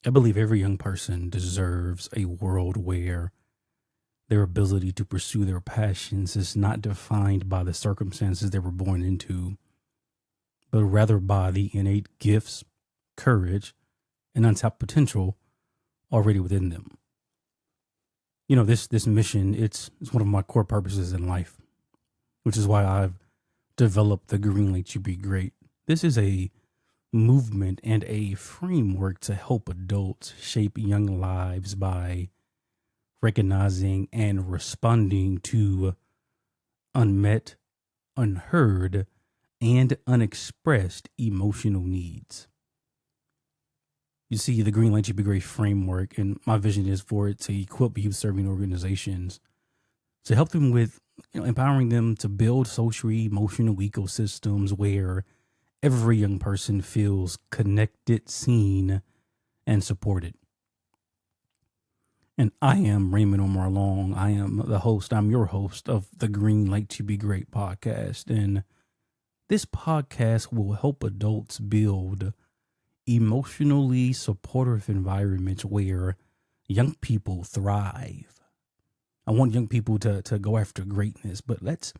I believe every young person deserves a world where their ability to pursue their passions is not defined by the circumstances they were born into, but rather by the innate gifts, courage, and untapped potential already within them. This mission, it's one of my core purposes in life, which is why I've developed the Greenlight to Be Great. This is a movement and a framework to help adults shape young lives by recognizing and responding to unmet, unheard, and unexpressed emotional needs. You see, the Greenlight Should Be Great framework, and my vision is for it to equip youth serving organizations to help them with, empowering them to build social emotional ecosystems where every young person feels connected, seen, and supported. And I am Raymond Long. I am the host. I'm your host of the Greenlight to Be Great podcast. And this podcast will help adults build emotionally supportive environments where young people thrive. I want young people to go after greatness, but let's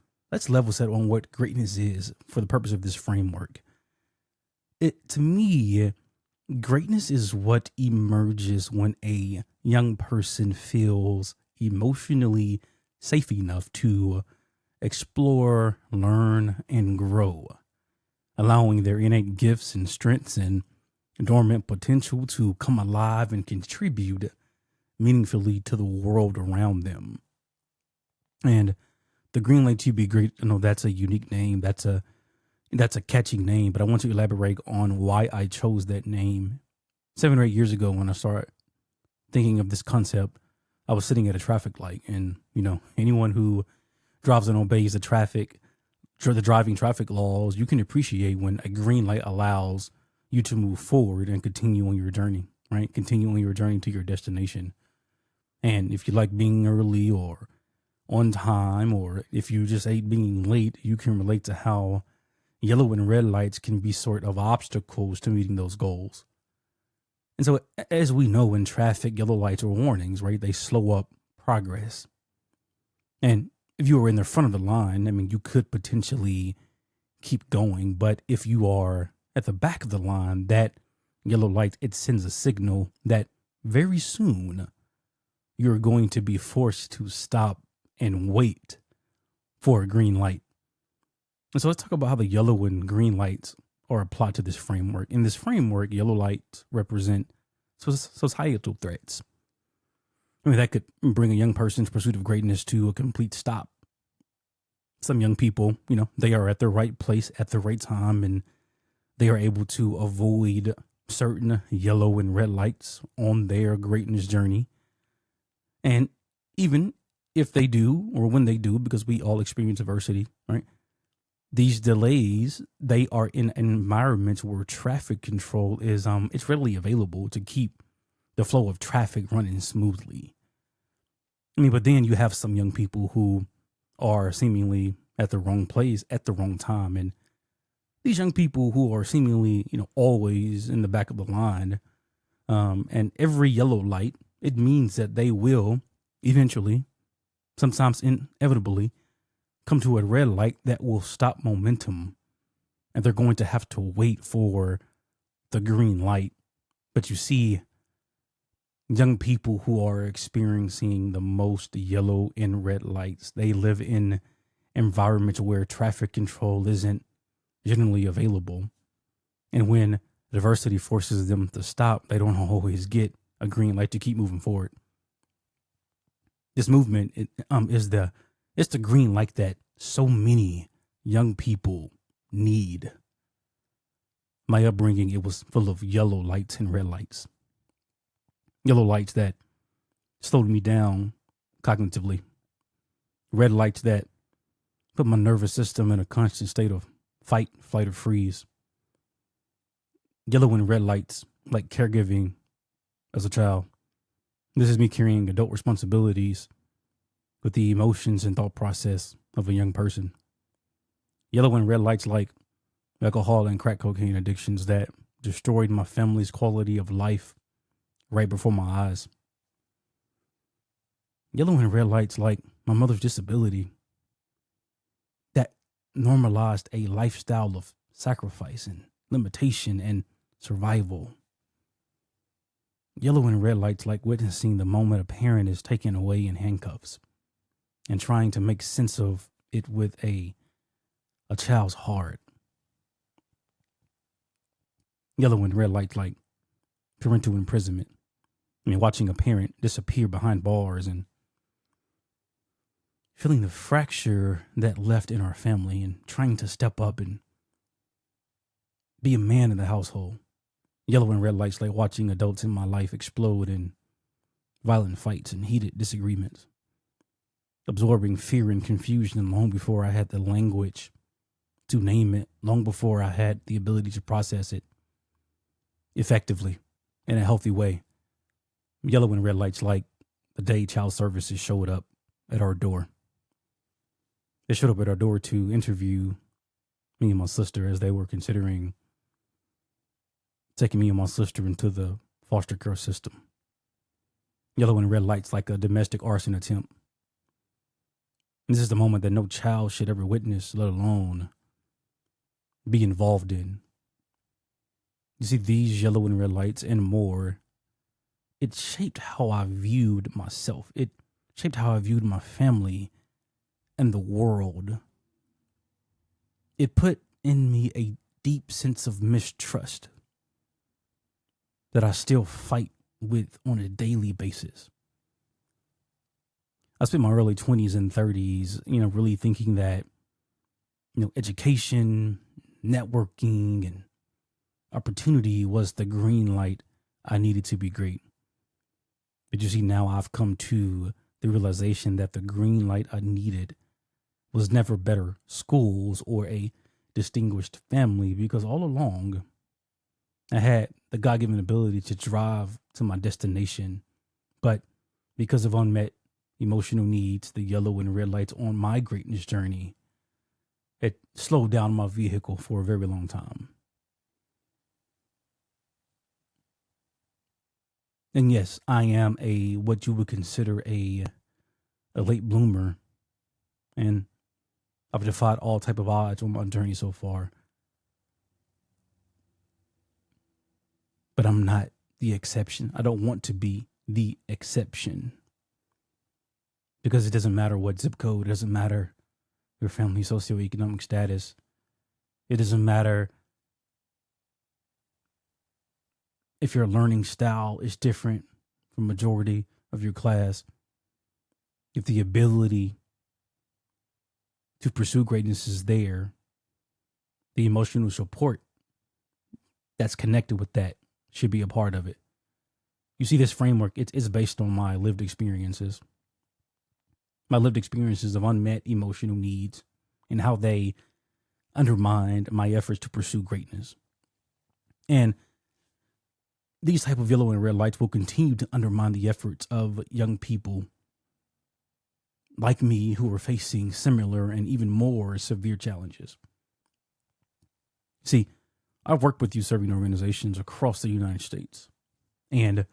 level set on what greatness is for the purpose of this framework. To me, greatness is what emerges when a young person feels emotionally safe enough to explore, learn, and grow, allowing their innate gifts and strengths and dormant potential to come alive and contribute meaningfully to the world around them. And the Greenlight to Be Great, I know that's a unique name. That's a catchy name, but I want to elaborate on why I chose that name. 7 or 8 years ago, when I started thinking of this concept, I was sitting at a traffic light, and anyone who drives and obeys the driving traffic laws, you can appreciate when a green light allows you to move forward and continue on your journey, right? Continue on your journey to your destination. And if you like being early or on time, or if you just hate being late, you can relate to how yellow and red lights can be sort of obstacles to meeting those goals. And so, as we know in traffic, yellow lights are warnings, right? They slow up progress. And if you are in the front of the line, you could potentially keep going. But if you are at the back of the line, that yellow light, it sends a signal that very soon you're going to be forced to stop and wait for a green light. And so let's talk about how the yellow and green lights are applied to this framework. In this framework, yellow lights represent societal threats. That could bring a young person's pursuit of greatness to a complete stop. Some young people, they are at the right place at the right time, and they are able to avoid certain yellow and red lights on their greatness journey. And even if they do, or when they do, because we all experience adversity, right? These delays, they are in environments where traffic control is it's readily available to keep the flow of traffic running smoothly. But then you have some young people who are seemingly at the wrong place at the wrong time. And these young people who are seemingly, always in the back of the line, and every yellow light, it means that they will eventually, sometimes inevitably, come to a red light that will stop momentum, and they're going to have to wait for the green light. But you see, young people who are experiencing the most yellow and red lights, they live in environments where traffic control isn't generally available. And when adversity forces them to stop, they don't always get a green light to keep moving forward. This movement it's the green light that so many young people need. My upbringing, it was full of yellow lights and red lights. Yellow lights that slowed me down cognitively. Red lights that put my nervous system in a constant state of fight, flight, or freeze. Yellow and red lights, like caregiving as a child. This is me carrying adult responsibilities with the emotions and thought process of a young person. Yellow and red lights like alcohol and crack cocaine addictions that destroyed my family's quality of life right before my eyes. Yellow and red lights like my mother's disability that normalized a lifestyle of sacrifice and limitation and survival. Yellow and red lights like witnessing the moment a parent is taken away in handcuffs and trying to make sense of it with a child's heart. Yellow and red lights like parental imprisonment. Watching a parent disappear behind bars and feeling the fracture that left in our family and trying to step up and be a man in the household. Yellow and red lights like watching adults in my life explode in violent fights and heated disagreements. Absorbing fear and confusion long before I had the language to name it, long before I had the ability to process it effectively in a healthy way. Yellow and red lights like the day child services showed up at our door. They showed up at our door to interview me and my sister as they were considering taking me and my sister into the foster care system. Yellow and red lights like a domestic arson attempt. This is the moment that no child should ever witness, let alone be involved in. You see, these yellow and red lights and more, it shaped how I viewed myself. It shaped how I viewed my family and the world. It put in me a deep sense of mistrust that I still fight with on a daily basis. I spent my early 20s and 30s, really thinking that, education, networking, and opportunity was the green light I needed to be great. But you see, now I've come to the realization that the green light I needed was never better schools or a distinguished family, because all along I had the God-given ability to drive to my destination. But because of unmet emotional needs, the yellow and red lights on my greatness journey, it slowed down my vehicle for a very long time. And yes, I am what you would consider a late bloomer, and I've defied all type of odds on my journey so far. But I'm not the exception. I don't want to be the exception, because it doesn't matter what zip code, it doesn't matter your family socioeconomic status. It doesn't matter if your learning style is different from majority of your class. If the ability to pursue greatness is there, the emotional support that's connected with that should be a part of it. You see, this framework, it's based on my lived experiences. My lived experiences of unmet emotional needs and how they undermined my efforts to pursue greatness. And these type of yellow and red lights will continue to undermine the efforts of young people like me who are facing similar and even more severe challenges. See, I've worked with youth serving organizations across the United States, and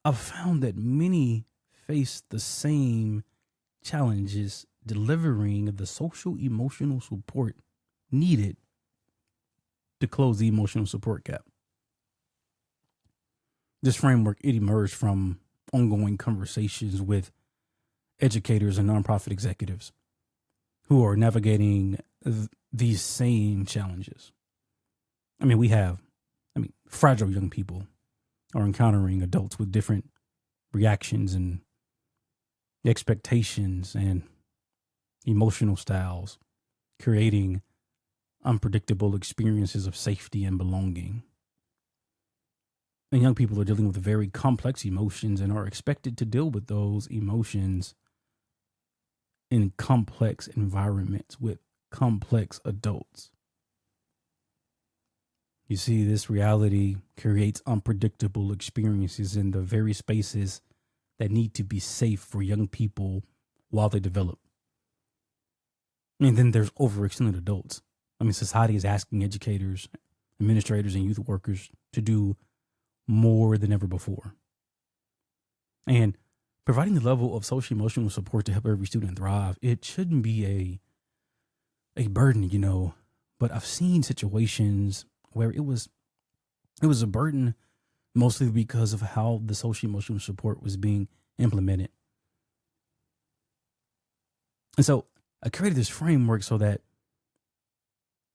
I've found that many face the same challenges delivering the social emotional support needed to close the emotional support gap. This framework, it emerged from ongoing conversations with educators and nonprofit executives who are navigating these same challenges. We have fragile young people are encountering adults with different reactions and expectations and emotional styles, creating unpredictable experiences of safety and belonging. And young people are dealing with very complex emotions and are expected to deal with those emotions in complex environments with complex adults. You see, this reality creates unpredictable experiences in the very spaces that need to be safe for young people while they develop. And then there's overextended adults. Society is asking educators, administrators, and youth workers to do more than ever before. And providing the level of social emotional support to help every student thrive, it shouldn't be a burden, but I've seen situations where it was a burden mostly because of how the social emotional support was being implemented. And so I created this framework so that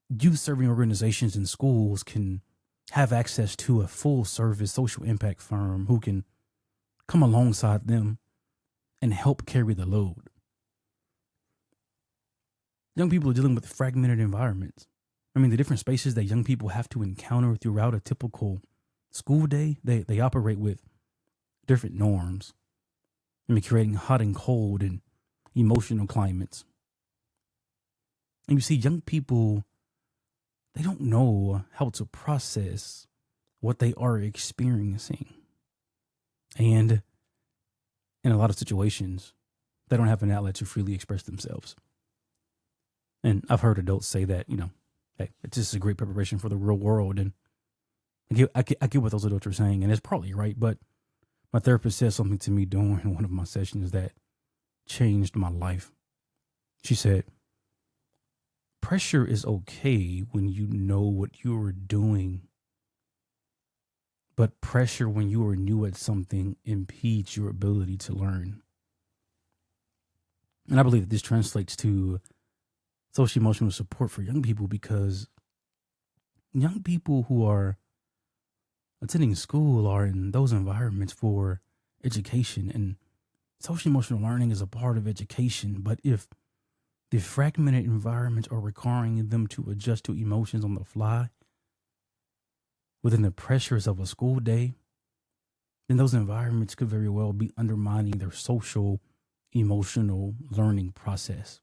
youth serving organizations and schools can have access to a full service social impact firm who can come alongside them and help carry the load. Young people are dealing with fragmented environments. I mean, the different spaces that young people have to encounter throughout a typical school day, they operate with different norms. I mean, creating hot and cold and emotional climates. And you see, young people, they don't know how to process what they are experiencing. And in a lot of situations, they don't have an outlet to freely express themselves. And I've heard adults say that, hey, it's just a great preparation for the real world. And I get what those adults are saying, and it's probably right. But my therapist said something to me during one of my sessions that changed my life. She said, pressure is okay when you know what you are doing, but pressure when you are new at something impedes your ability to learn. And I believe that this translates to social emotional support for young people, because young people who are attending school are in those environments for education, and social emotional learning is a part of education. But if the fragmented environments are requiring them to adjust to emotions on the fly within the pressures of a school day, then those environments could very well be undermining their social emotional learning process.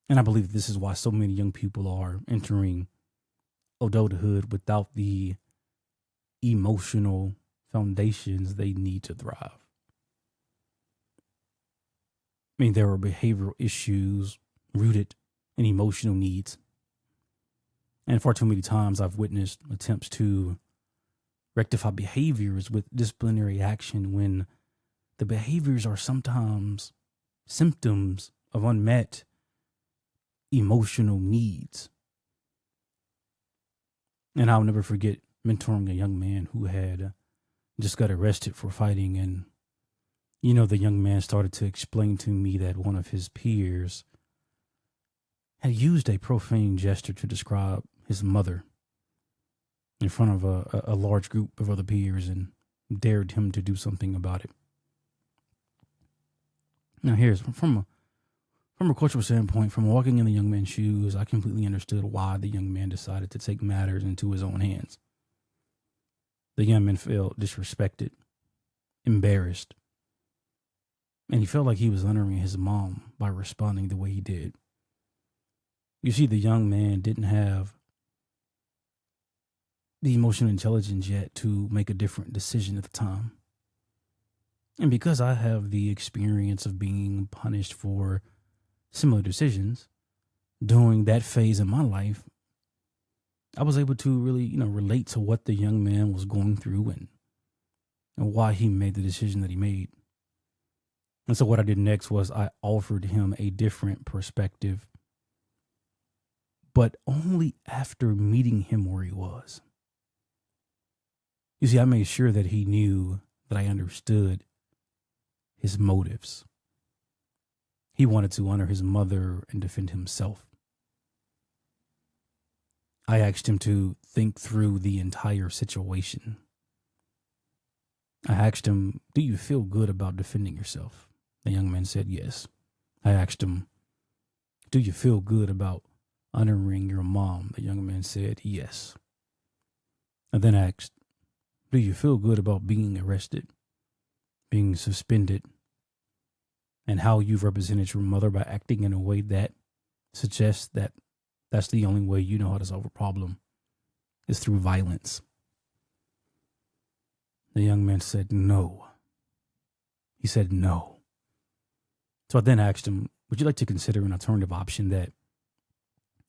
And I believe this is why so many young people are entering adulthood without the emotional foundations they need to thrive. I mean, there are behavioral issues rooted in emotional needs. And far too many times I've witnessed attempts to rectify behaviors with disciplinary action when the behaviors are sometimes symptoms of unmet emotional needs. And I'll never forget mentoring a young man who had just got arrested for fighting. And, the young man started to explain to me that one of his peers had used a profane gesture to describe his mother in front of a large group of other peers and dared him to do something about it. Now, here's from a cultural standpoint, from walking in the young man's shoes, I completely understood why the young man decided to take matters into his own hands. The young man felt disrespected, embarrassed, and he felt like he was honoring his mom by responding the way he did. You see, the young man didn't have the emotional intelligence yet to make a different decision at the time. And because I have the experience of being punished for similar decisions during that phase in my life, I was able to really, relate to what the young man was going through and why he made the decision that he made. And so what I did next was I offered him a different perspective, but only after meeting him where he was. You see, I made sure that he knew that I understood his motives. He wanted to honor his mother and defend himself. I asked him to think through the entire situation. I asked him, do you feel good about defending yourself? The young man said yes. I asked him, do you feel good about honoring your mom? The young man said yes. I then asked, do you feel good about being arrested, being suspended, and how you've represented your mother by acting in a way that suggests that that's the only way you know how to solve a problem is through violence? The young man said no. He said no. So I then asked him, would you like to consider an alternative option that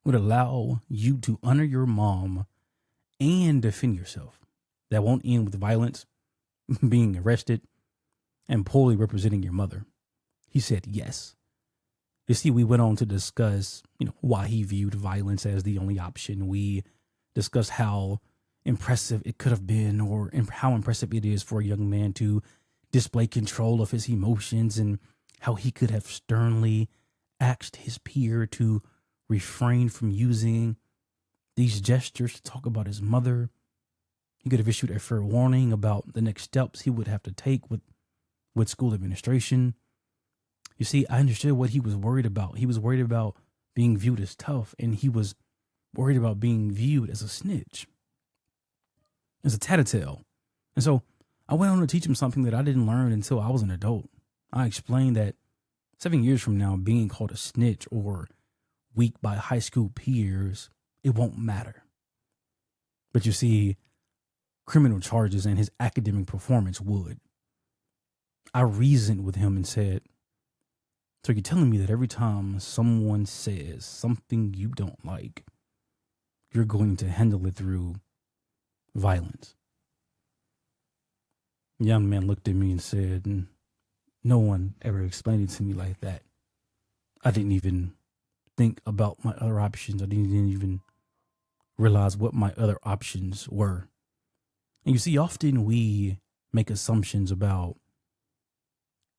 would allow you to honor your mom and defend yourself? that won't end with violence, being arrested, and poorly representing your mother? He said yes. You see, we went on to discuss, why he viewed violence as the only option. We discussed how impressive it could have been, or how impressive it is for a young man to display control of his emotions, and how he could have sternly asked his peer to refrain from using these gestures to talk about his mother. He could have issued a fair warning about the next steps he would have to take with school administration. You see, I understood what he was worried about. He was worried about being viewed as tough, and he was worried about being viewed as a snitch, as a tattletale. And so I went on to teach him something that I didn't learn until I was an adult. I explained that 7 years from now, being called a snitch or weak by high school peers, it won't matter. But you see, criminal charges and his academic performance would. I reasoned with him and said, so you're telling me that every time someone says something you don't like, you're going to handle it through violence? The young man looked at me and said, no one ever explained it to me like that. I didn't even think about my other options. I didn't even realize what my other options were. And you see, often we make assumptions about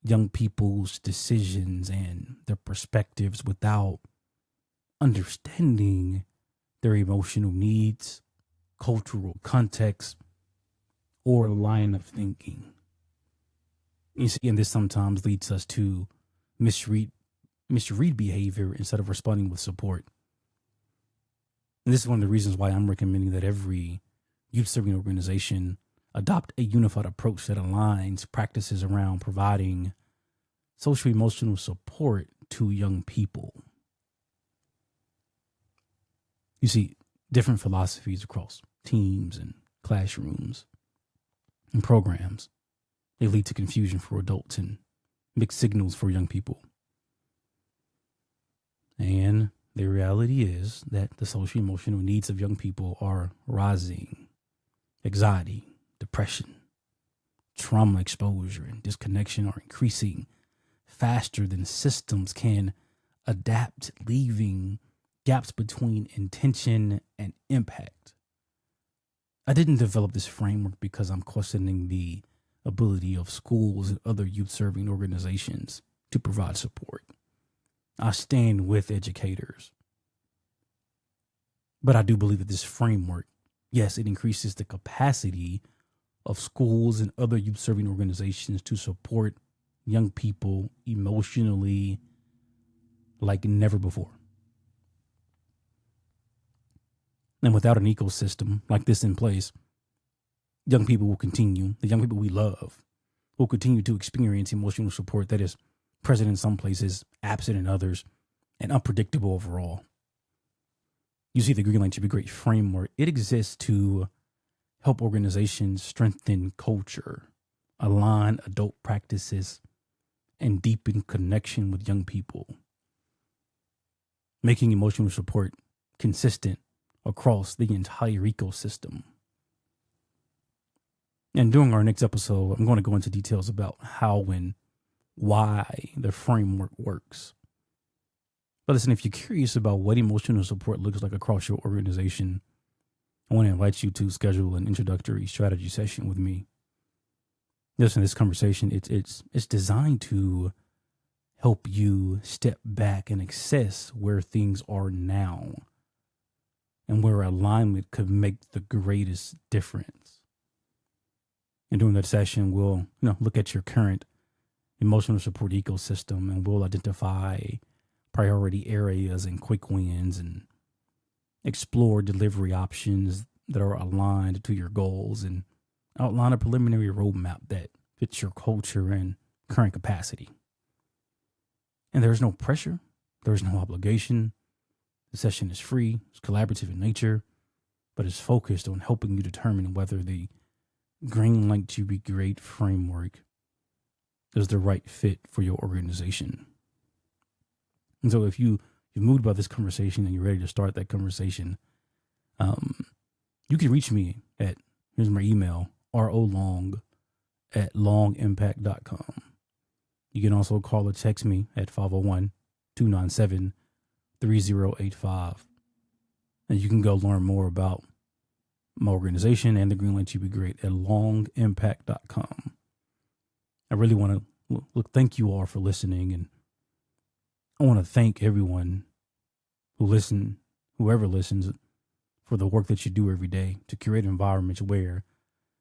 young people's decisions and their perspectives without understanding their emotional needs, cultural context, or line of thinking. You see, and this sometimes leads us to misread behavior instead of responding with support. And this is one of the reasons why I'm recommending that every youth serving organization adopt a unified approach that aligns practices around providing social emotional support to young people. You see, different philosophies across teams and classrooms and programs, they lead to confusion for adults and mixed signals for young people. And the reality is that the social emotional needs of young people are rising. Anxiety, depression, trauma exposure, and disconnection are increasing faster than systems can adapt, leaving gaps between intention and impact. I didn't develop this framework because I'm questioning the ability of schools and other youth-serving organizations to provide support. I stand with educators. But I do believe that this framework, yes, it increases the capacity of schools and other youth-serving organizations to support young people emotionally like never before. And without an ecosystem like this in place, the young people we love, will continue to experience emotional support that is present in some places, absent in others, and unpredictable overall. You see, the Greenlight to be great framework, it exists to help organizations strengthen culture, align adult practices, and deepen connection with young people, making emotional support consistent across the entire ecosystem. And during our next episode, I'm going to go into details about how and why the framework works. But listen, if you're curious about what emotional support looks like across your organization, I want to invite you to schedule an introductory strategy session with me. Listen, this conversation, it's designed to help you step back and assess where things are now and where alignment could make the greatest difference. And during that session, we'll look at your current emotional support ecosystem, and we'll identify priority areas and quick wins and explore delivery options that are aligned to your goals and outline a preliminary roadmap that fits your culture and current capacity. And there's no pressure. There's no obligation. The session is free. It's collaborative in nature, but it's focused on helping you determine whether the Greenlight to be great framework is the right fit for your organization. And so if you're moved by this conversation and you're ready to start that conversation, you can reach me at Here's my email, rolong@longimpact.com. You can also call or text me at 501-297-3085. And you can go learn more about my organization and the Greenlight to be great at longimpact.com. I really want to thank you all for listening, and I want to thank everyone whoever listens, for the work that you do every day to create environments where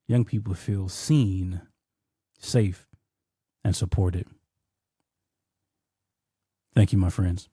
young people feel seen, safe, and supported. Thank you, my friends.